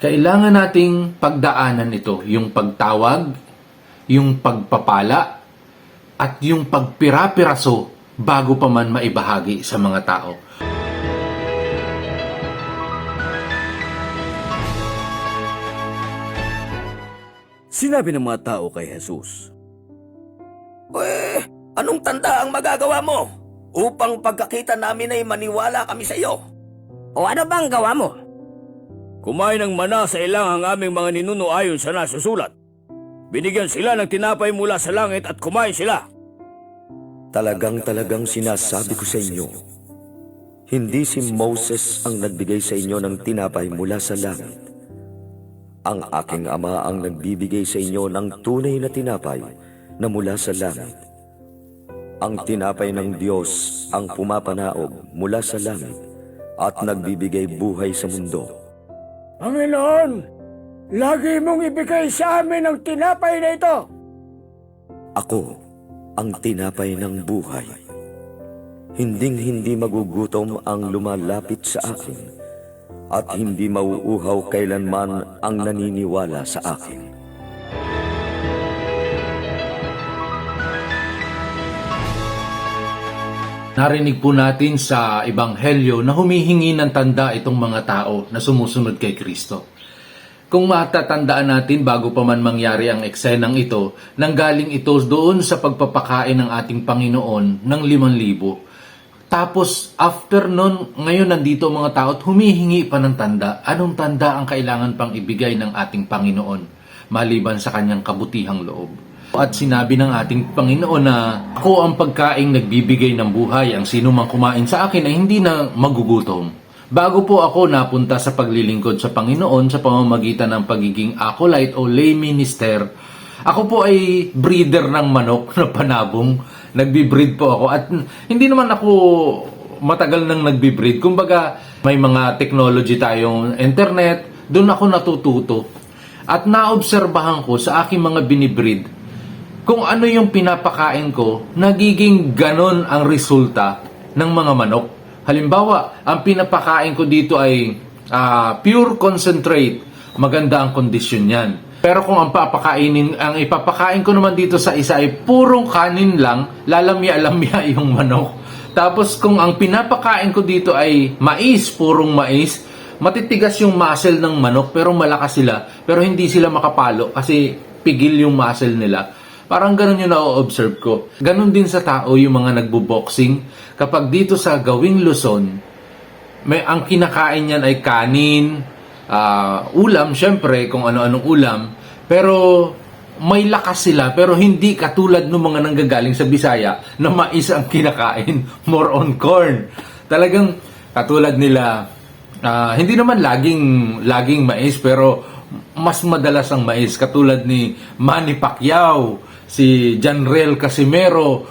Kailangan nating pagdaanan ito, yung pagtawag, yung pagpapala, at yung pagpira-piraso bago pa man maibahagi sa mga tao. Sinabi ng mga tao kay Jesus, Anong tanda ang magagawa mo upang pagkakita namin ay maniwala kami sa iyo? O ano bang gawa mo? kumain ng mana sa ilang ang aming mga ninuno ayon sa nasusulat. Binigyan sila ng tinapay mula sa langit at kumain sila. Talagang sinasabi ko sa inyo, hindi si Moses ang nagbigay sa inyo ng tinapay mula sa langit. Ang aking Ama ang nagbibigay sa inyo ng tunay na tinapay na mula sa langit. Ang tinapay ng Diyos ang pumapanaog mula sa langit at nagbibigay buhay sa mundo. Panginoon, lagi mong ibigay sa amin ang tinapay na ito. Ako ang tinapay ng buhay. Hinding-hindi magugutom ang lumalapit sa akin at hindi mauuhaw kailanman ang naniniwala sa akin. Narinig po natin sa Ebanghelyo na humihingi ng tanda itong mga tao na sumusunod kay Kristo. Kung matatandaan natin bago pa man mangyari ang eksenang ito, nanggaling ito doon sa pagpapakain ng ating Panginoon ng 5,000. Tapos after nun, ngayon nandito mga tao at humihingi pa ng tanda. Anong tanda ang kailangan pang ibigay ng ating Panginoon maliban sa kanyang kabutihang loob? At sinabi ng ating Panginoon na ako ang pagkaing nagbibigay ng buhay. Ang sino mang kumain sa akin ay hindi na magugutom. Bago po ako napunta sa paglilingkod sa Panginoon sa pamamagitan ng pagiging acolyte o lay minister, ako po ay breeder ng manok na panabong. Nagbi-breed po ako at hindi naman ako matagal nang nagbi-breed. Kumbaga may mga technology tayong internet, doon ako natututo. At naobserbahan ko sa aking mga binibreed kung ano yung pinapakain ko, nagiging ganon ang resulta ng mga manok. Halimbawa, ang pinapakain ko dito ay pure concentrate. Maganda ang kondisyon yan. Pero kung ang ipapakain ko naman dito sa isa ay purong kanin lang, lalamya-lamya yung manok. Tapos kung ang pinapakain ko dito ay mais, purong mais, matitigas yung muscle ng manok pero malakas sila. Pero hindi sila makapalo kasi pigil yung muscle nila. Parang ganun yung na-observe ko. Ganun din sa tao yung mga nagbo-boxing. Kapag dito sa Gawing Luzon, ang kinakain niyan ay kanin, ulam, syempre, kung ano-anong ulam. Pero may lakas sila, pero hindi katulad ng mga nanggagaling sa Bisaya na mais ang kinakain. More on corn. Talagang katulad nila, hindi naman laging mais, pero mas madalas ang mais. Katulad ni Manny Pacquiao, si Janrel Casimero,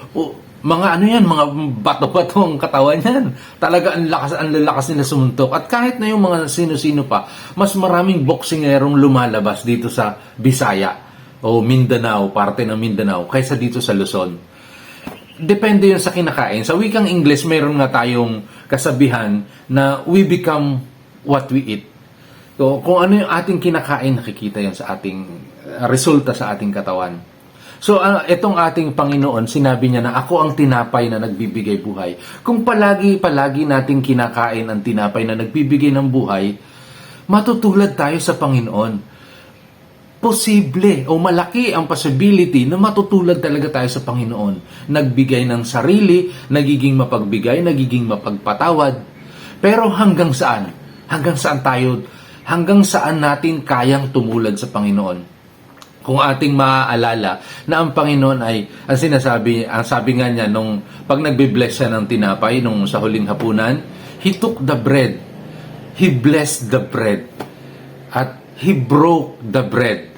mga mga bato-bato ang katawan yan. Talaga ang lalakas nila sumuntok. At kahit na yung mga sino-sino pa, mas maraming boksingerong lumalabas dito sa Bisaya o Mindanao, parte ng Mindanao, kaysa dito sa Luzon. Depende yun sa kinakain. Sa wikang Ingles, mayroon nga tayong kasabihan na we become what we eat. So, kung ano yung ating kinakain, nakikita yan sa ating resulta sa ating katawan. So, itong ating Panginoon, sinabi niya na ako ang tinapay na nagbibigay buhay. Kung palagi nating kinakain ang tinapay na nagbibigay ng buhay, matutulad tayo sa Panginoon. Posible o malaki ang possibility na matutulad talaga tayo sa Panginoon. Nagbigay ng sarili, nagiging mapagbigay, nagiging mapagpatawad. Pero hanggang saan? Hanggang saan natin kayang tumulad sa Panginoon? Kung ating maaalala na ang Panginoon ay, ang sabi nga niya nung pag nagbe-bless siya ng tinapay nung sa huling hapunan, He took the bread, He blessed the bread, at He broke the bread,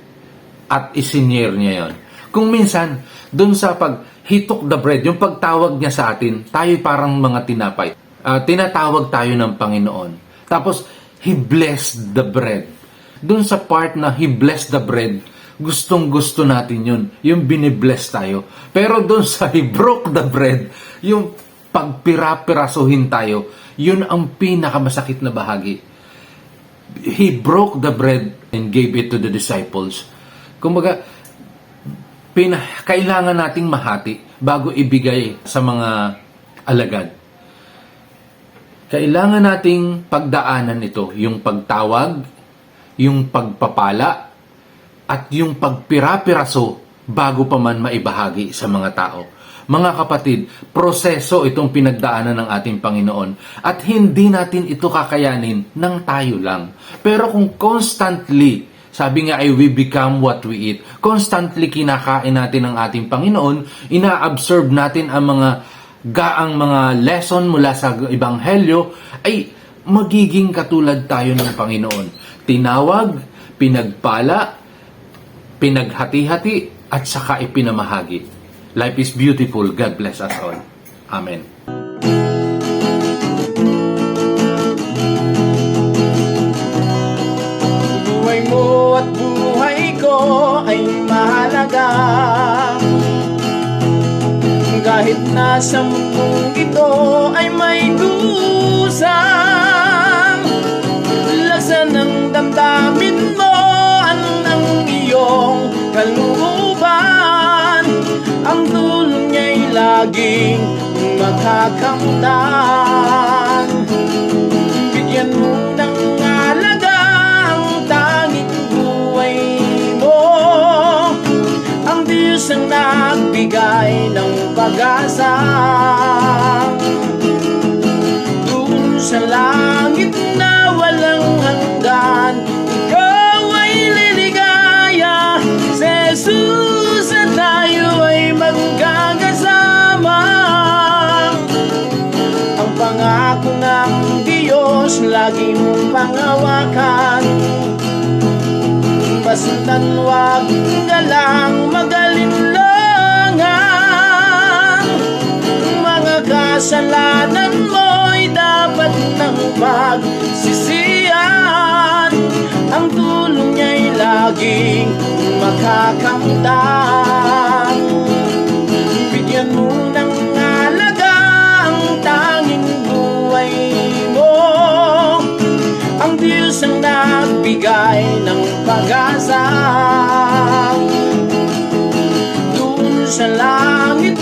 at isinyer niya yon. Kung minsan, dun sa He took the bread, yung pagtawag niya sa atin, tayo parang mga tinapay. Tinatawag tayo ng Panginoon. Tapos, He blessed the bread. Dun sa part na He blessed the bread, gustong-gusto natin yun. Yung binibless tayo. Pero doon sa He broke the bread, yung pagpira-pirasuhin tayo, yun ang pinakamasakit na bahagi. He broke the bread and gave it to the disciples. Kumbaga, kailangan nating mahati bago ibigay sa mga alagad. Kailangan nating pagdaanan ito, yung pagtawag, yung pagpapala, at yung pagpira-piraso bago pa man maibahagi sa mga tao. Mga kapatid, proseso itong pinagdaanan ng ating Panginoon at hindi natin ito kakayanin ng tayo lang. Pero kung constantly, sabi nga ay we become what we eat, constantly kinakain natin ang ating Panginoon, ina-absorb natin ang mga gaang mga lesson mula sa Ebanghelyo, ay magiging katulad tayo ng Panginoon. Tinawag, pinagpala, pinaghati-hati, at saka ipinamahagi. Life is beautiful. God bless us all. Amen. Buhay mo at buhay ko ay mahalaga. Kahit nasa mundong ito ay may kusang, laksan ng damdamin mo ang iyong kalooban. Ang tulong niya'y laging makakamtan. Bigyan mo ng halaga ang tanging buhay mo. Ang Diyos ang nagbigay ng pag-asa. Doon sa langit na walang hanggan, ikaw ay liligaya. Si Jesus at tayo ay magkakasama. Ang pangako ng Diyos lagi mong panghawakan. Basta't wag ka lang magalinlangan. Mga kasalanan mo'y dapat nang pagsisihan. Ang tulong niya'y laging makakamtan. Bigyan mo ng halaga ang tanging buhay mo. Ang Diyos ang nagbigay ng pag-asa. Doon sa langit